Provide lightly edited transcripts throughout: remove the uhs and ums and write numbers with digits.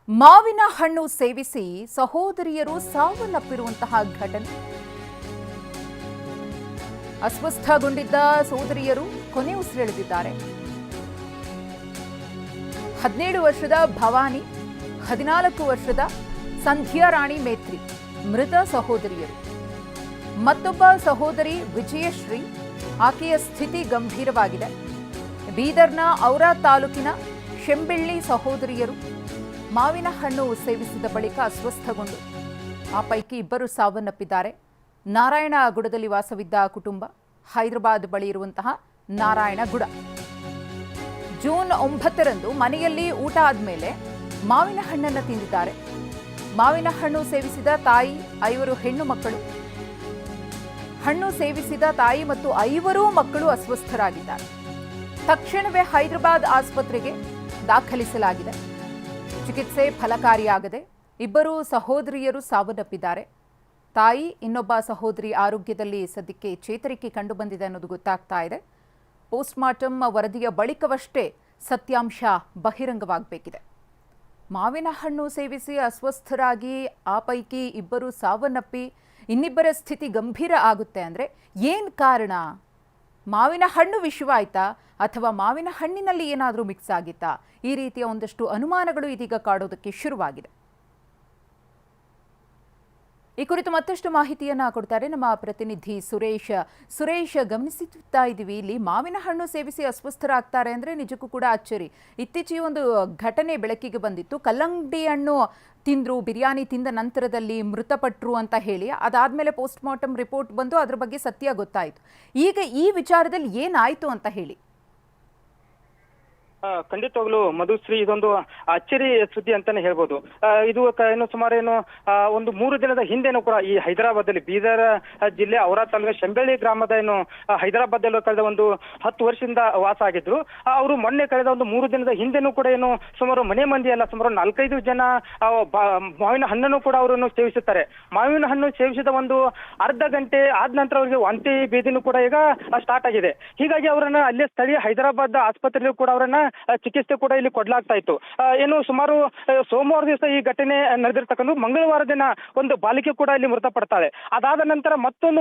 ಮಾವಿನ ಹಣ್ಣು ಸೇವಿಸಿ ಸಹೋದರಿಯರು ಸಾವನ್ನಪ್ಪಿರುವಂತಹ ಘಟನೆ. ಅಸ್ವಸ್ಥಗೊಂಡಿದ್ದ ಸೋದರಿಯರು ಕೊನೆ ಉಸಿರೆಳೆದಿದ್ದಾರೆ. 17 ವರ್ಷದ ಭವಾನಿ, 14 ವರ್ಷದ ಸಂಧ್ಯಾ ರಾಣಿ ಮೇತ್ರಿ ಮೃತ ಸಹೋದರಿಯರು. ಮತ್ತೊಬ್ಬ ಸಹೋದರಿ ವಿಜಯಶ್ರೀ, ಆಕೆಯ ಸ್ಥಿತಿ ಗಂಭೀರವಾಗಿದೆ. ಬೀದರ್ನ ಔರಾ ತಾಲೂಕಿನ ಶೆಂಬಿಳ್ಳಿ ಸಹೋದರಿಯರು ಮಾವಿನ ಹಣ್ಣು ಸೇವಿಸಿದ ಬಳಿಕ ಅಸ್ವಸ್ಥಗೊಂಡು ಆ ಪೈಕಿ ಇಬ್ಬರು ಸಾವನ್ನಪ್ಪಿದ್ದಾರೆ. ನಾರಾಯಣಗುಡದಲ್ಲಿ ವಾಸವಿದ್ದ ಕುಟುಂಬ ಹೈದರಾಬಾದ್ ಬಳಿ ಇರುವಂತಹ ನಾರಾಯಣಗುಡ. ಜೂನ್ 9ರಂದು ಮನೆಯಲ್ಲಿ ಊಟ ಆದಮೇಲೆ ಮಾವಿನ ಹಣ್ಣನ್ನು ತಿಂದಿದ್ದಾರೆ. ಮಾವಿನ ಹಣ್ಣು ಸೇವಿಸಿದ ತಾಯಿ, 5 ಹೆಣ್ಣು ಮಕ್ಕಳು. ಹಣ್ಣು ಸೇವಿಸಿದ ತಾಯಿ ಮತ್ತು 5 ಮಕ್ಕಳು ಅಸ್ವಸ್ಥರಾಗಿದ್ದಾರೆ. ತಕ್ಷಣವೇ ಹೈದರಾಬಾದ್ ಆಸ್ಪತ್ರೆಗೆ ದಾಖಲಿಸಲಾಗಿದೆ. ಚಿಕಿತ್ಸೆ ಫಲಕಾರಿಯಾಗದೆ ಇಬ್ಬರು ಸಹೋದರಿಯರು ಸಾವನ್ನಪ್ಪಿದ್ದಾರೆ. ತಾಯಿ, ಇನ್ನೊಬ್ಬ ಸಹೋದರಿ ಆರೋಗ್ಯದಲ್ಲಿ ಸದ್ಯಕ್ಕೆ ಚೇತರಿಕೆ ಕಂಡುಬಂದಿದೆ ಅನ್ನೋದು ಗೊತ್ತಾಗ್ತಾ ಇದೆ. ಪೋಸ್ಟ್ಮಾರ್ಟಮ್ ವರದಿಯ ಬಳಿಕವಷ್ಟೇ ಸತ್ಯಾಂಶ ಬಹಿರಂಗವಾಗಬೇಕಿದೆ. ಮಾವಿನ ಹಣ್ಣು ಸೇವಿಸಿ ಅಸ್ವಸ್ಥರಾಗಿ ಆ ಪೈಕಿ ಇಬ್ಬರು ಸಾವನ್ನಪ್ಪಿ ಇನ್ನಿಬ್ಬರ ಸ್ಥಿತಿ ಗಂಭೀರ ಆಗುತ್ತೆ ಅಂದರೆ ಏನು ಕಾರಣ? ಮಾವಿನ ಹಣ್ಣು ವಿಷವಾಯ್ತಾ ಅಥವಾ ಮಾವಿನ ಹಣ್ಣಿನಲ್ಲಿ ಏನಾದರೂ ಮಿಕ್ಸ್ ಆಗಿತ್ತಾ? ಈ ರೀತಿಯ ಒಂದಷ್ಟು ಅನುಮಾನಗಳು ಇದೀಗ ಕಾಡೋದಕ್ಕೆ ಶುರುವಾಗಿದೆ. ಈ ಕುರಿತು ಮತ್ತಷ್ಟು ಮಾಹಿತಿಯನ್ನ ಕೊಡ್ತಾರೆ ನಮ್ಮ ಪ್ರತಿನಿಧಿ ಸುರೇಶ್. ಗಮನಿಸುತ್ತಾ ಇದ್ದೀವಿ, ಇಲ್ಲಿ ಮಾವಿನ ಹಣ್ಣು ಸೇವಿಸಿ ಅಸ್ವಸ್ಥರಾಗ್ತಾರೆ ಅಂದರೆ ನಿಜಕ್ಕೂ ಕೂಡ ಅಚ್ಚರಿ. ಇತ್ತೀಚೆಗೆ ಒಂದು ಘಟನೆ ಬೆಳಕಿಗೆ ಬಂದಿತ್ತು. ಕಲ್ಲಂಗಡಿ ಹಣ್ಣು ತಿಂದ್ರು, ಬಿರಿಯಾನಿ ತಿಂದ ನಂತರದಲ್ಲಿ ಮೃತಪಟ್ಟರು ಅಂತ ಹೇಳಿ ಅದಾದ್ಮೇಲೆ ಪೋಸ್ಟ್ಮಾರ್ಟಮ್ ರಿಪೋರ್ಟ್ ಬಂದು ಅದ್ರ ಬಗ್ಗೆ ಸತ್ಯ ಗೊತ್ತಾಯಿತು. ಈಗ ಈ ವಿಚಾರದಲ್ಲಿ ಏನಾಯ್ತು ಅಂತ ಹೇಳಿ. ಖಂಡಿತವಾಗ್ಲು ಮಧುಶ್ರೀ, ಇದೊಂದು ಅಚ್ಚರಿ ಸುದ್ದಿ ಅಂತಾನೆ ಹೇಳ್ಬೋದು. ಇದು ಏನು ಸುಮಾರು ಒಂದು 3 ದಿನದ ಹಿಂದೆನೂ ಕೂಡ ಈ ಹೈದರಾಬಾದ್ ಅಲ್ಲಿ ಬೀದರ್ ಜಿಲ್ಲೆ ಔರಾ ತಾಲೂಕಿನ ಶೆಂಬೆಳ್ಳಿ ಗ್ರಾಮದ ಹೈದರಾಬಾದ್ ಅಲ್ಲಿ ಕಳೆದ ಒಂದು 10 ವರ್ಷದಿಂದ ವಾಸ ಆಗಿದ್ರು. ಅವರು ಮೊನ್ನೆ ಕಳೆದ ಒಂದು 3 ದಿನದ ಹಿಂದೆನೂ ಕೂಡ ಸುಮಾರು ಮನೆ ಮಂದಿ ಎಲ್ಲ ಸುಮಾರು 4-5 ಜನ ಮಾವಿನ ಹಣ್ಣನ್ನು ಕೂಡ ಅವರನ್ನು ಸೇವಿಸುತ್ತಾರೆ. ಮಾವಿನ ಹಣ್ಣು ಸೇವಿಸಿದ ಒಂದು ಅರ್ಧ ಗಂಟೆ ಆದ ನಂತರ ಅವರಿಗೆ ವಾಂತಿ ಭೇದಿನೂ ಕೂಡ ಈಗ ಸ್ಟಾರ್ಟ್ ಆಗಿದೆ. ಹೀಗಾಗಿ ಅವರನ್ನ ಅಲ್ಲೇ ಸ್ಥಳೀಯ ಹೈದರಾಬಾದ್ ಆಸ್ಪತ್ರೆಯಲ್ಲಿ ಕೂಡ ಅವರನ್ನ ಚಿಕಿತ್ಸೆ ಕೂಡ ಇಲ್ಲಿ ಕೊಡ್ಲಾಗ್ತಾ ಇತ್ತು. ಸುಮಾರು ಸೋಮವಾರ ದಿವಸ ಈ ಘಟನೆ ನಡೆದಿರ್ತಕ್ಕಂಥ. ಮಂಗಳವಾರ ದಿನ ಒಂದು ಬಾಲಿಕೆ ಕೂಡ ಇಲ್ಲಿ ಮೃತಪಡ್ತಾಳೆ. ಅದಾದ ನಂತರ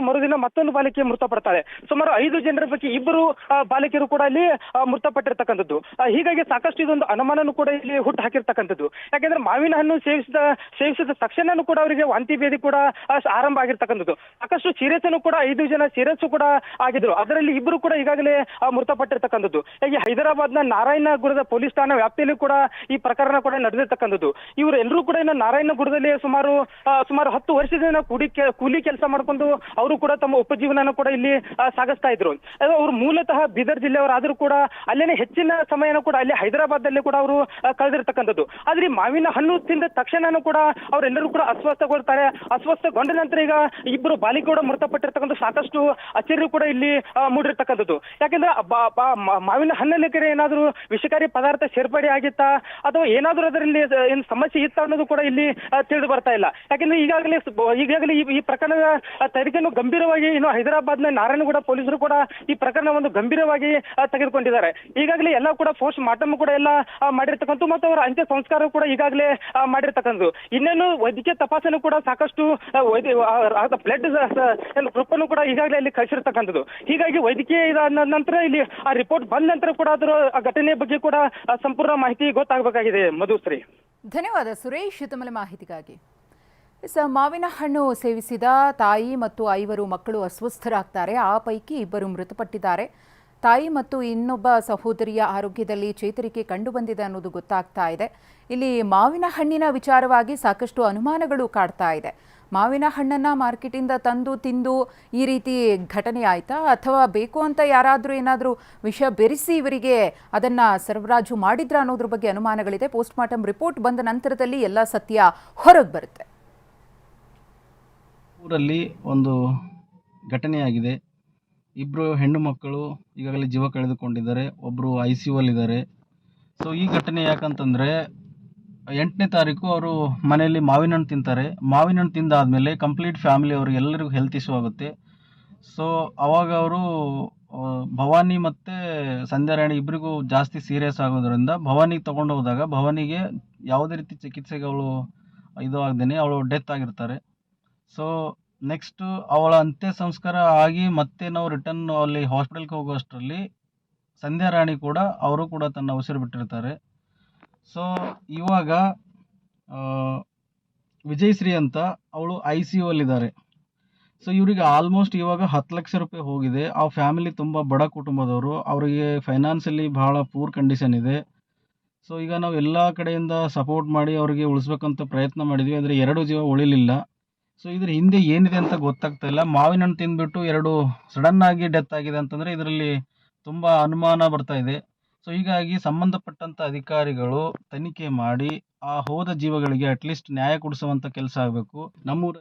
ಮರುದಿನ ಮತ್ತೊಂದು ಬಾಲಿಕೆ ಮೃತಪಡ್ತಾಳೆ. ಸುಮಾರು 5 ಜನರ ಪೈಕಿ 2 ಬಾಲಿಕೆಯರು ಕೂಡ ಇಲ್ಲಿ ಮೃತಪಟ್ಟಿರ್ತಕ್ಕಂಥದ್ದು. ಹೀಗಾಗಿ ಸಾಕಷ್ಟು ಇದೊಂದು ಅನುಮಾನನೂ ಕೂಡ ಇಲ್ಲಿ ಹುಟ್ಟು ಹಾಕಿರ್ತಕ್ಕಂಥದ್ದು. ಯಾಕೆಂದ್ರೆ ಮಾವಿನ ಹಣ್ಣು ಸೇವಿಸಿದ ತಕ್ಷಣನೂ ಕೂಡ ಅವರಿಗೆ ವಾಂತಿ ಭೇದಿ ಕೂಡ ಆರಂಭ ಆಗಿರ್ತಕ್ಕಂಥದ್ದು. ಸಾಕಷ್ಟು ಸೀರಿಯಸ್ ಕೂಡ 5 ಜನ ಸೀರಿಯಸ್ ಕೂಡ ಆಗಿದ್ರು. ಅದರಲ್ಲಿ 2 ಕೂಡ ಈಗಾಗಲೇ ಮೃತಪಟ್ಟಿರ್ತಕ್ಕಂಥದ್ದು. ಹೀಗೆ ಹೈದರಾಬಾದ್ನ ನಾರಾಯಣಗುಡದ ಪೊಲೀಸ್ ಠಾಣಾ ವ್ಯಾಪ್ತಿಯಲ್ಲಿ ಕೂಡ ಈ ಪ್ರಕರಣ ಕೂಡ ನಡೆದಿರ್ತಕ್ಕಂಥದ್ದು. ಇವರು ಎಲ್ಲರೂ ಕೂಡ ನಾರಾಯಣಗುಡದಲ್ಲಿ ಸುಮಾರು 10 ವರ್ಷದಿಂದ ಕೂಲಿ ಕೆಲಸ ಮಾಡ್ಕೊಂಡು ಅವರು ಕೂಡ ತಮ್ಮ ಉಪಜೀವನ ಕೂಡ ಇಲ್ಲಿ ಸಾಗಿಸ್ತಾ ಇದ್ರು. ಅವರು ಮೂಲತಃ ಬೀದರ್ ಜಿಲ್ಲೆಯವರಾದ್ರೂ ಕೂಡ ಅಲ್ಲೇನೆ ಹೆಚ್ಚಿನ ಸಮಯನೂ ಕೂಡ ಅಲ್ಲಿ ಹೈದರಾಬಾದ್ ದಲ್ಲಿ ಕೂಡ ಅವರು ಕಳೆದಿರ್ತಕ್ಕಂಥದ್ದು. ಆದ್ರೆ ಮಾವಿನ ಹಣ್ಣು ತಿಂದ ತಕ್ಷಣನೂ ಕೂಡ ಅವರೆಲ್ಲರೂ ಕೂಡ ಅಸ್ವಸ್ಥಗೊಳ್ತಾರೆ. ಅಸ್ವಸ್ಥಗೊಂಡ ನಂತರ ಈಗ 2 ಬಾಲಿಕೆ ಕೂಡ ಮೃತಪಟ್ಟಿರ್ತಕ್ಕಂಥ ಸಾಕಷ್ಟು ಅಚ್ಚರಿ ಕೂಡ ಇಲ್ಲಿ ಮೂಡಿರ್ತಕ್ಕಂಥದ್ದು. ಯಾಕೆಂದ್ರೆ ಮಾವಿನ ಹಣ್ಣಲ್ಲಿ ಏನಾದ್ರೂ ವಿಷಕಾರಿ ಪದಾರ್ಥ ಸೇರ್ಪಡೆ ಆಗಿತ್ತಾ ಅಥವಾ ಏನಾದ್ರೂ ಅದರಲ್ಲಿ ಏನು ಸಮಸ್ಯೆ ಇತ್ತ ಅನ್ನೋದು ಕೂಡ ಇಲ್ಲಿ ತಿಳಿದು ಬರ್ತಾ ಇಲ್ಲ. ಯಾಕೆಂದ್ರೆ ಈಗಾಗಲೇ ಈ ಪ್ರಕರಣದ ತನಿಖೆಯನ್ನು ಗಂಭೀರವಾಗಿ ಹೈದರಾಬಾದ್ನ ನಾರಾಯಣಗುಡ ಪೊಲೀಸರು ಕೂಡ ಈ ಪ್ರಕರಣ ಒಂದು ಗಂಭೀರವಾಗಿ ತೆಗೆದುಕೊಂಡಿದ್ದಾರೆ. ಈಗಾಗಲೇ ಎಲ್ಲ ಕೂಡ ಪೋಸ್ಟ್ ಮಾರ್ಟಮ್ ಕೂಡ ಎಲ್ಲ ಮಾಡಿರ್ತಕ್ಕಂಥ ಮತ್ತು ಅವರ ಅಂತ್ಯ ಸಂಸ್ಕಾರ ಕೂಡ ಈಗಾಗಲೇ ಮಾಡಿರ್ತಕ್ಕಂಥದ್ದು. ಇನ್ನೇನು ವೈದ್ಯಕೀಯ ತಪಾಸಣೆ ಕೂಡ ಸಾಕಷ್ಟು ಬ್ಲಡ್ ಗ್ರೂಪ್ ಅನ್ನು ಕೂಡ ಈಗಾಗಲೇ ಇಲ್ಲಿ ಕಳಿಸಿರ್ತಕ್ಕಂಥದ್ದು. ಹೀಗಾಗಿ ವೈದ್ಯಕೀಯ ಇದಾದ ನಂತರ ಇಲ್ಲಿ ಆ ರಿಪೋರ್ಟ್ ಬಂದ ನಂತರ ಕೂಡ ಅದರ ಘಟನೆ ಬಗ್ಗೆ ಕೂಡ ಸಂಪೂರ್ಣ ಮಾಹಿತಿ ಗೊತ್ತಾಗಬೇಕಾಗಿದೆ. ಮಧುಶ್ರೀ, ಧನ್ಯವಾದ ಸುರೇಶ್ ತಮ್ಮ ಮಾಹಿತಿಗಾಗಿ. ಮಾವಿನ ಹಣ್ಣು ಸೇವಿಸಿದ ತಾಯಿ ಮತ್ತು 5 ಮಕ್ಕಳು ಅಸ್ವಸ್ಥರಾಗ್ತಾರೆ. ಆ ಪೈಕಿ 2 ಮೃತಪಟ್ಟಿದ್ದಾರೆ. ತಾಯಿ ಮತ್ತು ಇನ್ನೊಬ್ಬ ಸಹೋದರಿಯ ಆರೋಗ್ಯದಲ್ಲಿ ಚೇತರಿಕೆ ಕಂಡುಬಂದಿದೆ ಅನ್ನೋದು ಗೊತ್ತಾಗ್ತಾ ಇದೆ. ಇಲ್ಲಿ ಮಾವಿನ ಹಣ್ಣಿನ ವಿಚಾರವಾಗಿ ಸಾಕಷ್ಟು ಅನುಮಾನಗಳು ಕಾಡ್ತಾ ಇದೆ. ಮಾವಿನ ಹಣ್ಣನ್ನು ಮಾರ್ಕೆಟಿಂದ ತಂದು ತಿಂದು ಈ ರೀತಿ ಘಟನೆ ಆಯಿತಾ ಅಥವಾ ಬೇಕು ಅಂತ ಯಾರಾದರೂ ಏನಾದರೂ ವಿಷ ಬೆರೆಸಿ ಇವರಿಗೆ ಅದನ್ನು ಸರಬರಾಜು ಮಾಡಿದ್ರ ಅನ್ನೋದ್ರ ಬಗ್ಗೆ ಅನುಮಾನಗಳಿದೆ. ಪೋಸ್ಟ್ಮಾರ್ಟಮ್ ರಿಪೋರ್ಟ್ ಬಂದ ನಂತರದಲ್ಲಿ ಎಲ್ಲ ಸತ್ಯ ಹೊರಗೆ ಬರುತ್ತೆ. ಊರಲ್ಲಿ ಒಂದು ಘಟನೆಯಾಗಿದೆ. 2 ಹೆಣ್ಣು ಮಕ್ಕಳು ಈಗಾಗಲೇ ಜೀವ ಕಳೆದುಕೊಂಡಿದ್ದಾರೆ. ಒಬ್ಬರು ICU ಅಲ್ಲಿದ್ದಾರೆ. ಸೊ ಈ ಘಟನೆ ಯಾಕಂತಂದರೆ 8ನೇ ತಾರೀಕು ಅವರು ಮನೆಯಲ್ಲಿ ಮಾವಿನ ಹಣ್ಣು ತಿಂತಾರೆ. ಮಾವಿನ ಹಣ್ಣು ತಿಂದಾದಮೇಲೆ ಕಂಪ್ಲೀಟ್ ಫ್ಯಾಮಿಲಿ ಅವ್ರಿಗೆ ಎಲ್ಲರಿಗೂ ಹೆಲ್ತ್ ಇಶ್ಯೂ ಆಗುತ್ತೆ. ಸೊ ಅವಾಗ ಅವರು ಭವಾನಿ ಮತ್ತು ಸಂಧ್ಯಾರಾಣಿ ಇಬ್ಬರಿಗೂ ಜಾಸ್ತಿ ಸೀರಿಯಸ್ ಆಗೋದ್ರಿಂದ ಭವಾನಿಗೆ ತೊಗೊಂಡು ಹೋದಾಗ ಭವಾನಿಗೆ ಯಾವುದೇ ರೀತಿ ಚಿಕಿತ್ಸೆಗಳು ಇದು ಆಗದೇನೆ ಅವಳು ಡೆತ್ ಆಗಿರ್ತಾರೆ. ಸೊ ನೆಕ್ಸ್ಟು ಅವಳ ಅಂತ್ಯ ಸಂಸ್ಕಾರ ಆಗಿ ಮತ್ತೆ ನಾವು ರಿಟರ್ನ್ ಅಲ್ಲಿ ಹಾಸ್ಪಿಟಲ್ಗೆ ಹೋಗುವಷ್ಟರಲ್ಲಿ ಸಂಧ್ಯಾರಾಣಿ ಕೂಡ ಅವರು ಕೂಡ ತನ್ನ ಉಸಿರು ಬಿಟ್ಟಿರ್ತಾರೆ. ಸೊ ಇವಾಗ ವಿಜಯಶ್ರೀ ಅಂತ ಅವಳು ICU ಅಲ್ಲಿದ್ದಾರೆ. ಸೊ ಇವರಿಗೆ ಆಲ್ಮೋಸ್ಟ್ ಇವಾಗ 10 ಲಕ್ಷ ರೂಪಾಯಿ ಹೋಗಿದೆ. ಆ ಫ್ಯಾಮಿಲಿ ತುಂಬ ಬಡ ಕುಟುಂಬದವರು, ಅವರಿಗೆ ಫೈನಾನ್ಷಿಯಲಿ ಭಾಳ ಪೂರ್ ಕಂಡೀಷನ್ ಇದೆ. ಸೊ ಈಗ ನಾವು ಎಲ್ಲ ಕಡೆಯಿಂದ ಸಪೋರ್ಟ್ ಮಾಡಿ ಅವರಿಗೆ ಉಳಿಸ್ಬೇಕಂತ ಪ್ರಯತ್ನ ಮಾಡಿದ್ವಿ, ಆದರೆ 2 ಜೀವ ಉಳಿಲಿಲ್ಲ. ಸೊ ಇದ್ರ ಹಿಂದೆ ಏನಿದೆ ಅಂತ ಗೊತ್ತಾಗ್ತಾ ಇಲ್ಲ. ಮಾವಿನ ಹಣ್ಣು ತಿಂದ್ಬಿಟ್ಟು 2 ಸಡನ್ ಆಗಿ ಡೆತ್ ಆಗಿದೆ ಅಂತಂದರೆ ಇದರಲ್ಲಿ ತುಂಬ ಅನುಮಾನ ಬರ್ತಾ ಇದೆ. ಸೊ ಹೀಗಾಗಿ ಸಂಬಂಧಪಟ್ಟಂಥ ಅಧಿಕಾರಿಗಳು ತನಿಖೆ ಮಾಡಿ ಆ ಹೋದ ಜೀವಗಳಿಗೆ ಅಟ್ಲೀಸ್ಟ್ ನ್ಯಾಯ ಕೊಡಿಸುವಂಥ ಕೆಲಸ ಆಗಬೇಕು. ನಮ್ಮೂರ